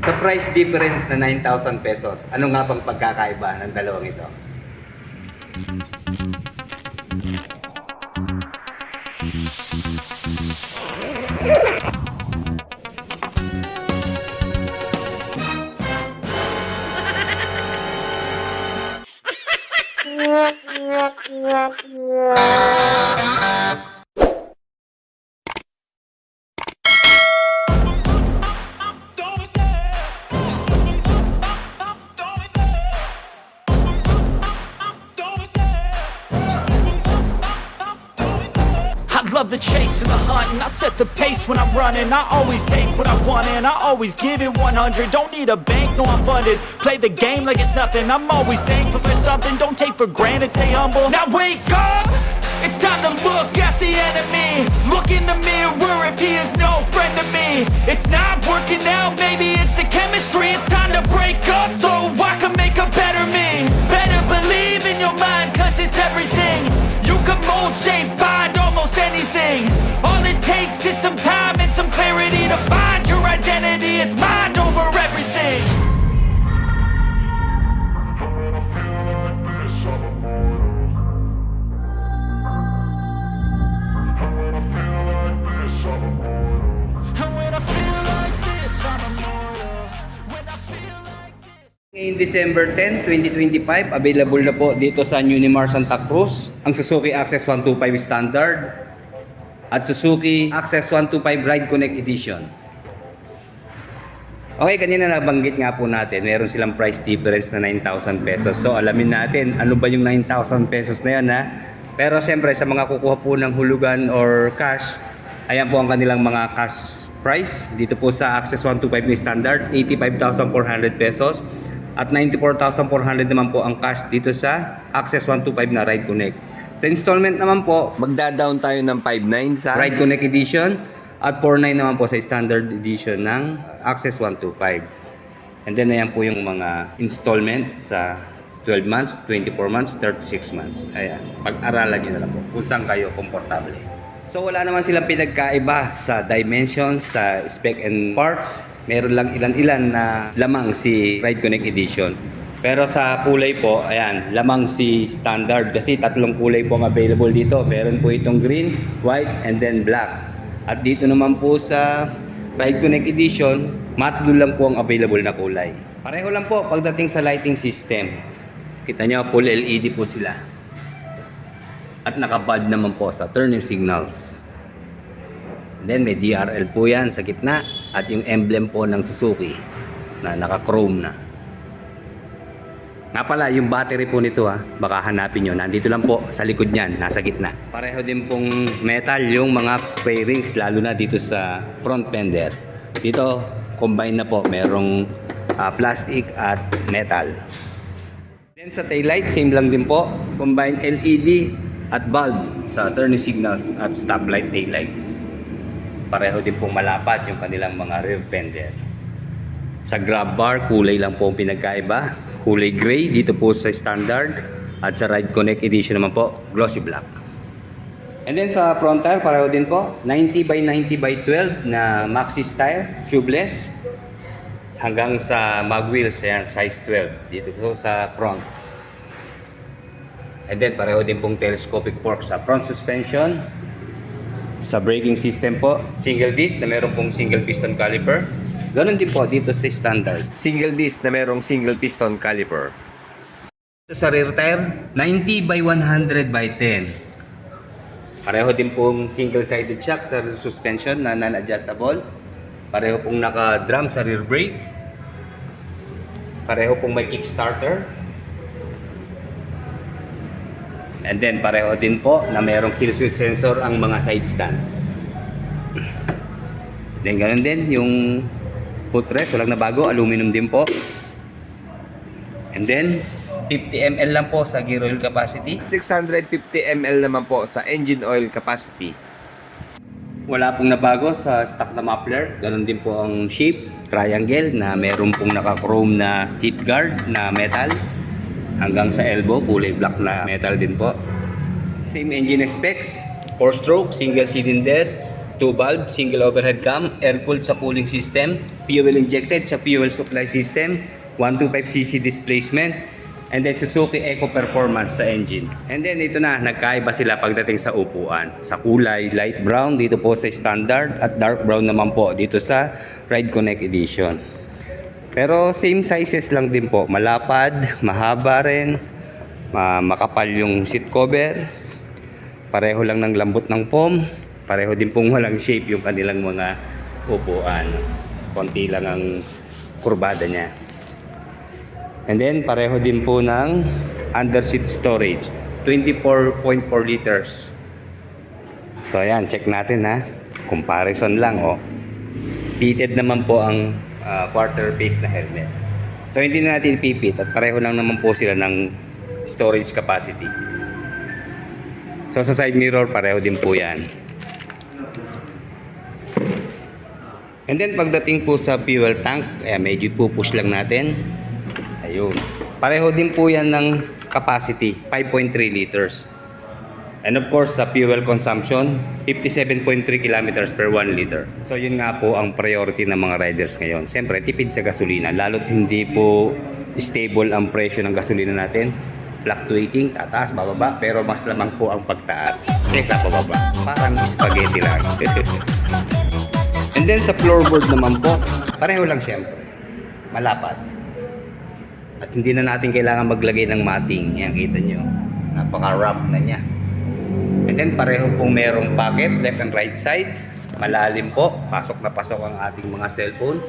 Sa price difference na 9,000 pesos, ano nga pang pagkakaiba ng dalawang ito? I love the chase and the hunt, and I set the pace when I'm running. I always take what I want and I always give it 100. Don't need a bank, no I'm funded. Play the game like it's nothing. I'm always thankful for something. Don't take for granted, stay humble. Now wake up! It's time to look at the enemy. Look in the mirror if he is no friend to me. It's not working out, maybe it's the chemistry. It's time to break up so I can make a better me. Better believe in your mind, cause it's everything. You can mold, shape, find almost anything. All it takes is some time and some clarity to find your identity. It's mind over everything. And when I feel like this, I'm immortal. When I feel like this. Ngayong December 10, 2025, available na po dito sa Unimar Santa Cruz ang Suzuki Access 125 Standard at Suzuki Access 125 Ride Connect Edition. Okay, kanina nabanggit nga po natin, meron silang price difference na 9,000 pesos. So alamin natin ano ba yung 9,000 pesos na yan, ha? Pero siyempre sa mga kukuha po ng hulugan or cash, ayan po ang kanilang mga cash price. Dito po sa Access 125 ni Standard, 85,400 pesos. At 94,400 naman po ang cash dito sa Access 125 na Ride Connect. Sa installment naman po, Magda-down tayo ng 5.9 sa Ride Connect Edition at 4.9 naman po sa Standard Edition ng Access 125. And then ayan po yung mga installment sa 12 months, 24 months, 36 months. Ayan, pag-aralan nyo na lang po kung saan kayo komportable. So wala naman silang pinagkaiba sa dimensions, sa spec and parts. Meron lang ilan-ilan na lamang si Ride Connect Edition. Pero sa kulay po, ayan, lamang si Standard kasi tatlong kulay po ang available dito. Meron po itong green, white, and then black. At dito naman po sa Ride Connect Edition, matte blue lang po ang available na kulay. Pareho lang po pagdating sa lighting system. Kita nyo, full LED po sila. At nakabad naman po sa turning signals. Then may DRL po yan sa gitna at yung emblem po ng Suzuki na naka-chrome na. Nga pala, yung battery po nito, baka hanapin nyo. Nandito lang po sa likod niyan, nasa gitna. Pareho din pong metal yung mga fairings, lalo na dito sa front fender. Dito, combine na po. Merong plastic at metal. Then sa taillight, same lang din po. Combine LED at bulb sa turning signals at stoplight taillights. Pareho din pong malapad yung kanilang mga rear fender. Sa grab bar, kulay lang po ang pinagkaiba. Kulay gray dito po sa Standard. At sa Ride Connect Edition naman po, glossy black. And then sa front tire, pareho din po. 90 by 90 by 12 na Maxxis tire, tubeless. Hanggang sa mag wheels, yan, size 12. Dito po sa front. And then pareho din pong telescopic fork sa front suspension. Sa braking system po, single disc na meron pong single piston caliper. Ganon din po dito sa Standard. single disc na merong single piston caliper. Ito sa rear tire, 90 by 100 by 10. Pareho din pong single-sided shock sa suspension na non-adjustable. Pareho pong naka-drum sa rear brake. Pareho pong may kickstarter. And then pareho din po na mayroong kill switch sensor ang mga side stand. Then ganoon din yung footrest, walang nabago, aluminum din po. And then 50 ml lang po sa gear oil capacity. 650 ml naman po sa engine oil capacity. Wala pong nabago sa stock na muffler. Ganon din po ang shape, triangle na meron pong naka-chrome na teeth guard na metal. Hanggang sa elbow, kulay black na metal din po. Same engine specs, 4-stroke, single cylinder, 2 valve, single overhead cam, air-cooled sa cooling system, fuel injected sa fuel supply system, 125cc displacement, and then Suzuki Eco Performance sa engine. And then ito na, nagkaiba sila pagdating sa upuan. Sa kulay, light brown dito po sa standard at dark brown naman po dito sa Ride Connect Edition. Pero same sizes lang din po, malapad, mahaba rin, makapal yung seat cover, pareho lang ng lambot ng foam, pareho din pong walang shape yung kanilang mga upuan. Konti lang ang kurbada niya. And then pareho din po ng under seat storage, 24.4 liters. So ayan, check natin ha. Comparison lang oh. Fitted naman po ang quarter base na helmet. So hindi na natin ipipit at pareho lang naman po sila ng storage capacity. So sa side mirror pareho din po yan. And then pagdating po sa fuel tank, medyo pupush lang natin. Ayun. Pareho din po yan ng capacity, 5.3 liters. And of course, sa fuel consumption, 57.3 kilometers per 1 liter. So yun nga po ang priority ng mga riders ngayon. Siyempre, tipid sa gasolina. Lalo't hindi po stable ang presyo ng gasolina natin. Fluctuating, tataas, bababa. Pero mas lamang po ang pagtaas kaysa pababa. Parang spaghetti lang. And then sa floorboard naman po, pareho lang siyempre. Malapad. At hindi na natin kailangan maglagay ng matting. Yan, kita nyo. Napaka-rough na niya. And then pareho pong merong pocket, left and right side. Malalim po. Pasok na pasok ang ating mga cellphone.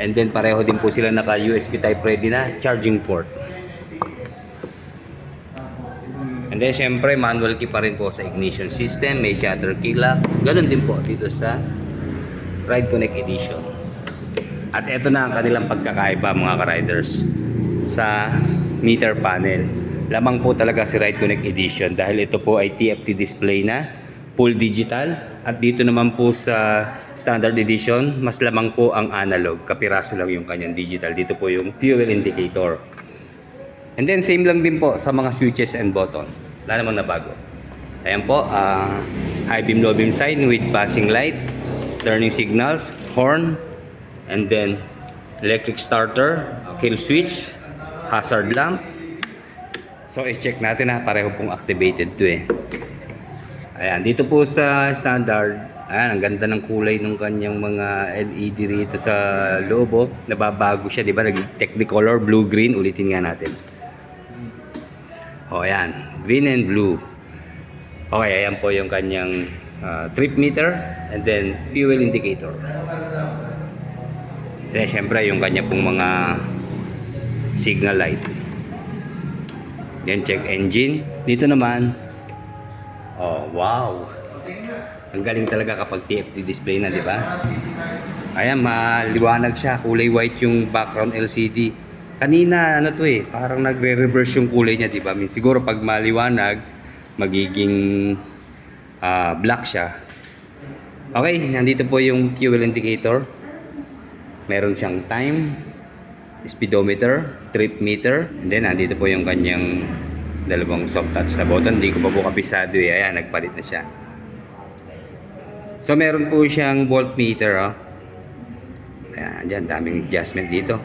And then pareho din po sila naka USB type ready na charging port. And then syempre manual key pa rin po sa ignition system. May shutter key lock. Ganun din po dito sa Ride Connect Edition. At ito na ang kanilang pagkakaiba mga ka-riders sa meter panel. Lamang po talaga si Ride Connect Edition dahil ito po ay TFT display na, full digital. At dito naman po sa Standard Edition, mas lamang po ang analog. Kapiraso lang yung kanyang digital. Dito po yung fuel indicator. And then same lang din po sa mga switches and button. Wala namang nabago. Ayan po, high beam, low beam sign with passing light, turning signals, horn, and then electric starter, kill switch, hazard lamp. So i-check natin ha, pareho pong activated to eh. Ayan, dito po sa standard, ayan, ang ganda ng kulay ng kanyang mga LED rito sa loob oh. Nababago siya, di ba? Technicolor, blue-green, ulitin nga natin. O ayan, green and blue. Okay, ayan po yung kanyang trip meter and then fuel indicator. Then syempre yung kanya pong mga signal light. Yan, check engine. Dito naman, oh wow, ang galing talaga kapag TFT display na, di ba? Ayan, maliwanag siya, kulay white yung background LCD. Kanina ano to eh, parang nagre-reverse yung kulay niya, di ba? Siguro pag maliwanag magiging black siya. Okay, nandito po yung fuel indicator. Meron siyang time, speedometer, trip meter, and then nandito po yung kanyang dalawang soft touch na button. Hindi ko pa po kabisado eh. Ayan, nagpalit na siya. So meron po siyang voltmeter oh. Ayan, dyan, daming adjustment dito.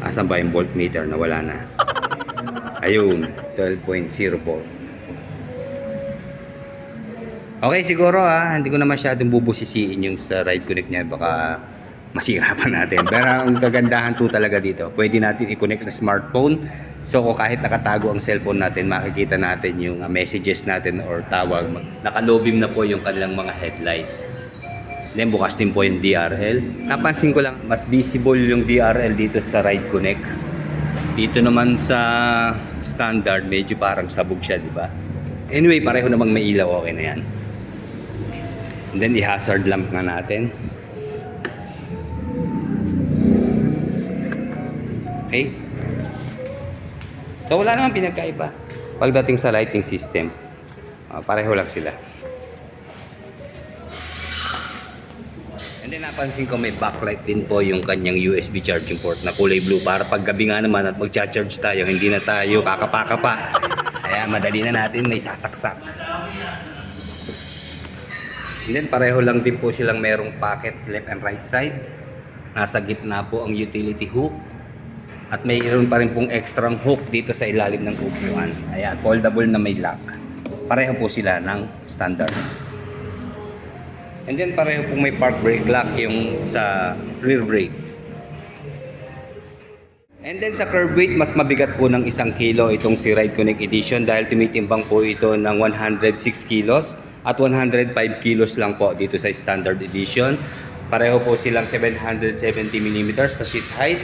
Asan ba yung voltmeter? Nawala na. Ayun, 12.04. Okay, siguro hindi ko na masyadong bubusisiin yung sa Ride Connect niya. Baka masira pa natin. Pero ang kagandahan po talaga dito, pwede natin i-connect sa smartphone. So kung kahit nakatago ang cellphone natin, makikita natin yung messages natin or tawag. Nakalobim na po yung kanilang mga headlight. Then bukas din po yung DRL. Napansin ko lang, mas visible yung DRL dito sa Ride Connect. Dito naman sa standard, medyo parang sabog siya, di ba? Anyway, pareho namang may ilaw, okay na yan. And then i-hazard lamp nga natin. Okay? So wala naman pinagkaiba pagdating sa lighting system. Pareho lang sila. And then napansin ko may backlight din po yung kanyang USB charging port na kulay blue para pag gabi nga naman at magcha-charge tayo, hindi na tayo kakapa-kapa. Kaya madali na natin may sasaksak. And then pareho lang din po silang merong pocket left and right side. Nasa gitna po ang utility hook. At mayroon pa rin pong extra hook dito sa ilalim ng upuan. Ayan, foldable na may lock. Pareho po sila ng standard. And then pareho pong may park brake lock yung sa rear brake. And then sa curb weight, mas mabigat po ng 1 kilo itong si Ride Connect Edition dahil tumitimbang po ito ng 106 kilos at 105 kilos lang po dito sa Standard Edition. Pareho po silang 770mm sa seat height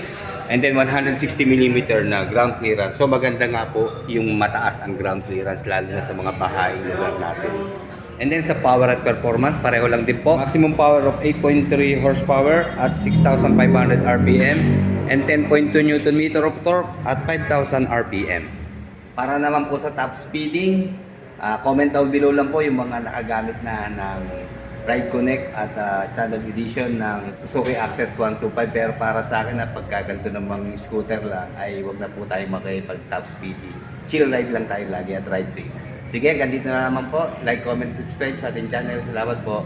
and then 160mm na ground clearance. So maganda nga po yung mataas ang ground clearance lalo na sa mga bahaing lugar natin. And then sa power at performance, pareho lang din po. Maximum power of 8.3 horsepower at 6,500 RPM and 10.2 Newton meter of torque at 5,000 RPM. Para naman po sa top speeding, comment down below lang po yung mga nakagamit na ng Ride Connect at Standard Edition ng Suzuki Access 125. Pero para sa akin na pagkaganto namang scooter lang ay wag na po tayo makipag top speeding. Chill ride lang tayo lagi at ride safe. Sige, ganito na naman po. Like, comment, subscribe sa ating channel. Salamat po.